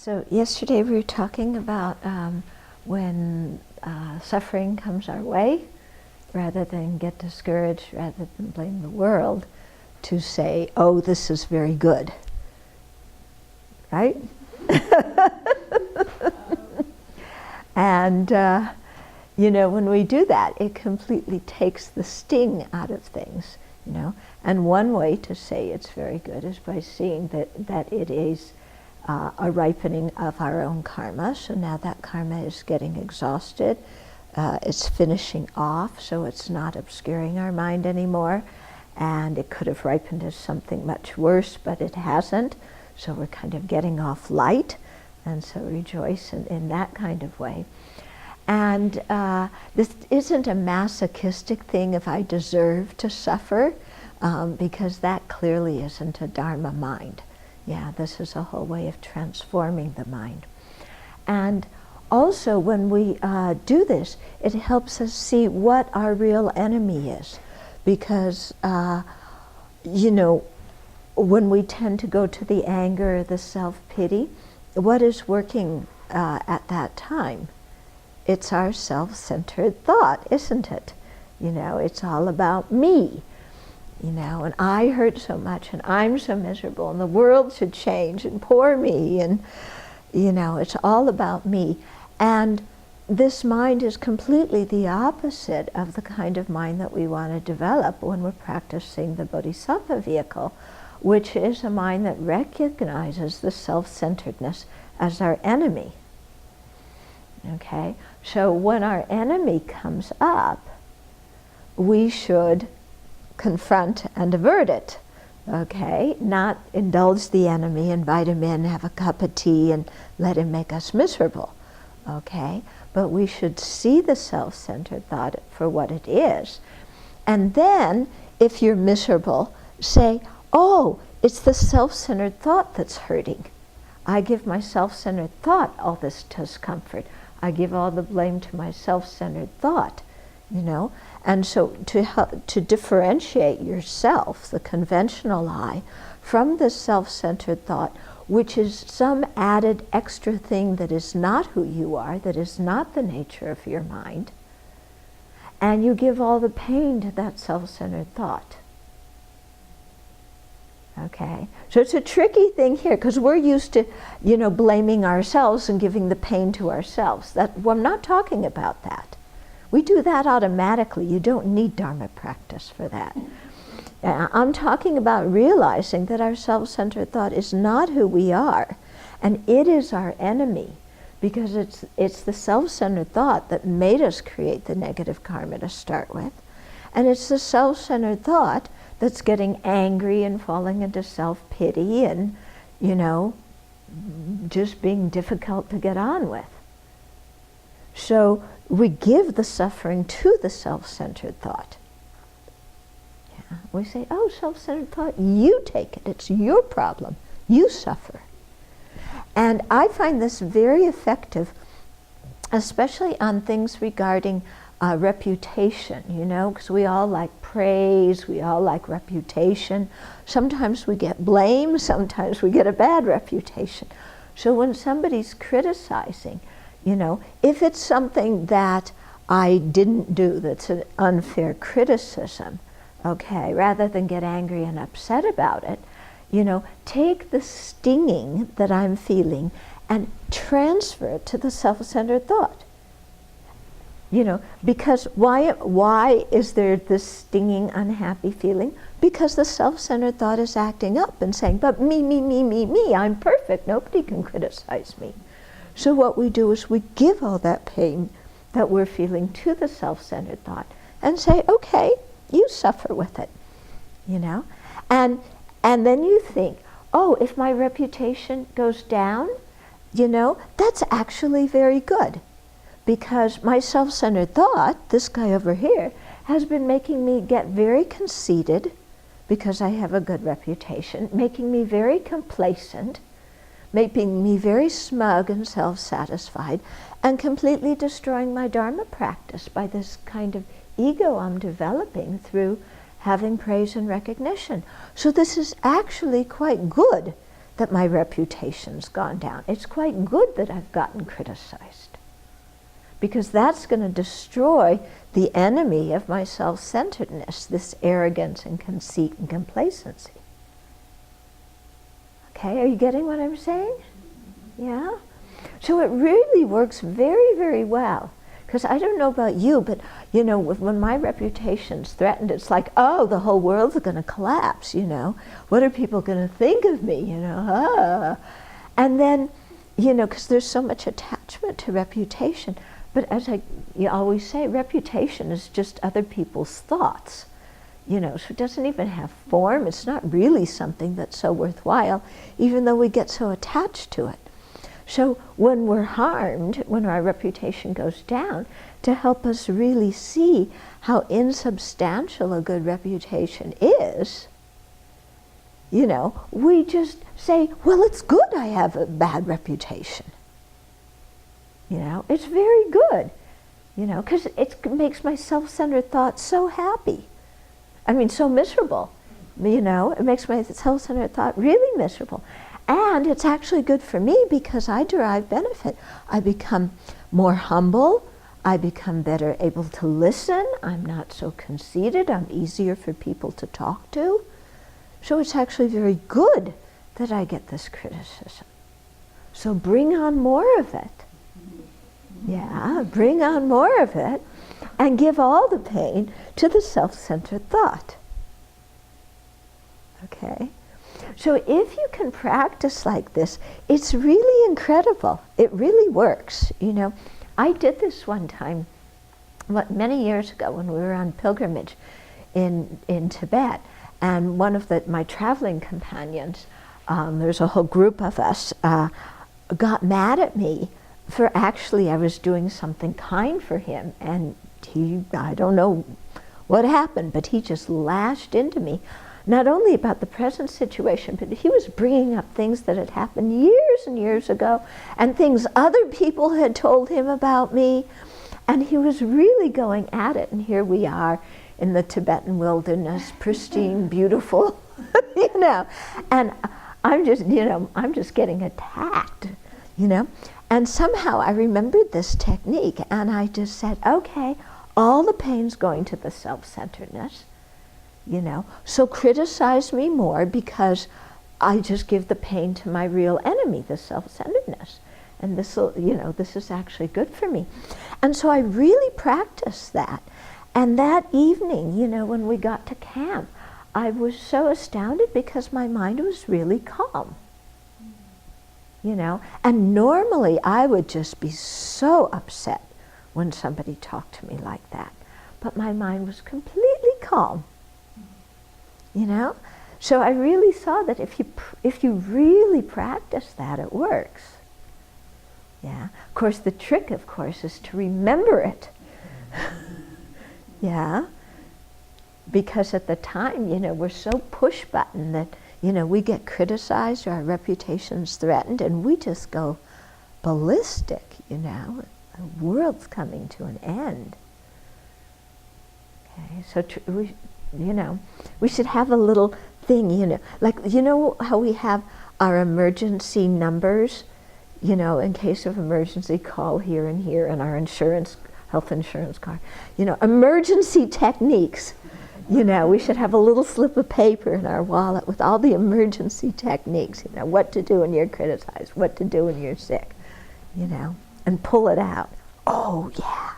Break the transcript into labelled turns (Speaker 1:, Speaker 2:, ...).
Speaker 1: So yesterday we were talking about when suffering comes our way, rather than get discouraged, rather than blame the world, to say, oh, this is very good, right? And, you know, when we do that, it completely takes the sting out of things, you know. And one way to say it's very good is by seeing that it is a ripening of our own karma. So now that karma is getting exhausted. It's finishing off, so it's not obscuring our mind anymore. And it could have ripened as something much worse, but it hasn't. So we're kind of getting off light. And so rejoice in that kind of way. And this isn't a masochistic thing if I deserve to suffer, because that clearly isn't a Dharma mind. Yeah, this is a whole way of transforming the mind. And also when we do this, it helps us see what our real enemy is. Because, you know, when we tend to go to the anger, the self-pity, what is working at that time? It's our self-centered thought, isn't it? You know, it's all about me. You know, and I hurt so much, and I'm so miserable, and the world should change, and poor me, and, you know, it's all about me. And this mind is completely the opposite of the kind of mind that we want to develop when we're practicing the Bodhisattva vehicle, which is a mind that recognizes the self-centeredness as our enemy. Okay? So when our enemy comes up, we should confront and avert it. Okay? Not indulge the enemy, invite him in, have a cup of tea, and let him make us miserable. Okay? But we should see the self-centered thought for what it is. And then, if you're miserable, say, oh, it's the self-centered thought that's hurting. I give my self-centered thought all this discomfort. I give all the blame to my self-centered thought, you know. And so to differentiate yourself, the conventional I, from the self-centered thought, which is some added extra thing that is not who you are, that is not the nature of your mind, and you give all the pain to that self-centered thought. Okay, so it's a tricky thing here, because we're used to, you know, blaming ourselves and giving the pain to ourselves. Well, I'm not talking about that. We do that automatically. You don't need Dharma practice for that. I'm talking about realizing that our self-centered thought is not who we are, and it is our enemy, because it's the self-centered thought that made us create the negative karma to start with, and it's the self-centered thought that's getting angry and falling into self-pity and, you know, just being difficult to get on with. So we give the suffering to the self-centered thought. Yeah. We say, oh, self-centered thought, you take it. It's your problem. You suffer. And I find this very effective, especially on things regarding reputation, you know, because we all like praise, we all like reputation. Sometimes we get blame, sometimes we get a bad reputation. So when somebody's criticizing, you know, if it's something that I didn't do that's an unfair criticism, okay, rather than get angry and upset about it, you know, take the stinging that I'm feeling and transfer it to the self-centered thought. You know, because why is there this stinging, unhappy feeling? Because the self-centered thought is acting up and saying, but me, I'm perfect, nobody can criticize me. So what we do is we give all that pain that we're feeling to the self-centered thought and say, okay, you suffer with it, you know? And then you think, oh, if my reputation goes down, you know, that's actually very good. Because my self-centered thought, this guy over here, has been making me get very conceited because I have a good reputation, making me very complacent, making me very smug and self-satisfied, and completely destroying my Dharma practice by this kind of ego I'm developing through having praise and recognition. So this is actually quite good that my reputation's gone down. It's quite good that I've gotten criticized, because that's going to destroy the enemy of my self-centeredness, this arrogance and conceit and complacency. Okay, are you getting what I'm saying? Yeah? So it really works very, very well. Because I don't know about you, but you know, when my reputation's threatened, it's like, oh, the whole world's going to collapse, you know. What are people going to think of me, you know? Ah. And then, you know, because there's so much attachment to reputation. But as you always say, reputation is just other people's thoughts, you know. So it doesn't even have form. It's not really something that's so worthwhile, even though we get so attached to it. So when we're harmed, when our reputation goes down, to help us really see how insubstantial a good reputation is, you know, we just say, well, it's good I have a bad reputation. You know, it's very good, you know, because it makes my self-centered thoughts so happy. I mean, so miserable, you know, it makes my self-centered thought really miserable. And it's actually good for me because I derive benefit. I become more humble. I become better able to listen. I'm not so conceited. I'm easier for people to talk to. So it's actually very good that I get this criticism. So bring on more of it. Yeah, bring on more of it and give all the pain to the self-centered thought. Okay? So if you can practice like this, it's really incredible. It really works, you know. I did this one time, many years ago when we were on pilgrimage in Tibet, and one of my traveling companions, there's a whole group of us, got mad at me for actually I was doing something kind for him, and I don't know what happened, but he just lashed into me. Not only about the present situation, but he was bringing up things that had happened years and years ago, and things other people had told him about me, and he was really going at it. And here we are in the Tibetan wilderness, pristine, beautiful, you know, and I'm just getting attacked, you know. And somehow I remembered this technique, and I just said, okay, all the pain's going to the self-centeredness. You know, so criticize me more because I just give the pain to my real enemy, the self-centeredness. And this will, you know, this is actually good for me. And so I really practiced that. And that evening, you know, when we got to camp, I was so astounded because my mind was really calm. You know, and normally I would just be so upset when somebody talked to me like that. But my mind was completely calm. You know, so I really saw that if you really practice that, it works. Yeah. Of course, the trick, of course, is to remember it. Yeah. Because at the time, you know, we're so push button that, you know, we get criticized or our reputation's threatened, and we just go ballistic. You know, the world's coming to an end. Okay. So you know, we should have a little thing, you know, like, you know how we have our emergency numbers, you know, in case of emergency, call here and here, and our insurance, health insurance card, you know, emergency techniques. You know, we should have a little slip of paper in our wallet with all the emergency techniques, you know, what to do when you're criticized, what to do when you're sick, you know, and pull it out. Oh, yeah.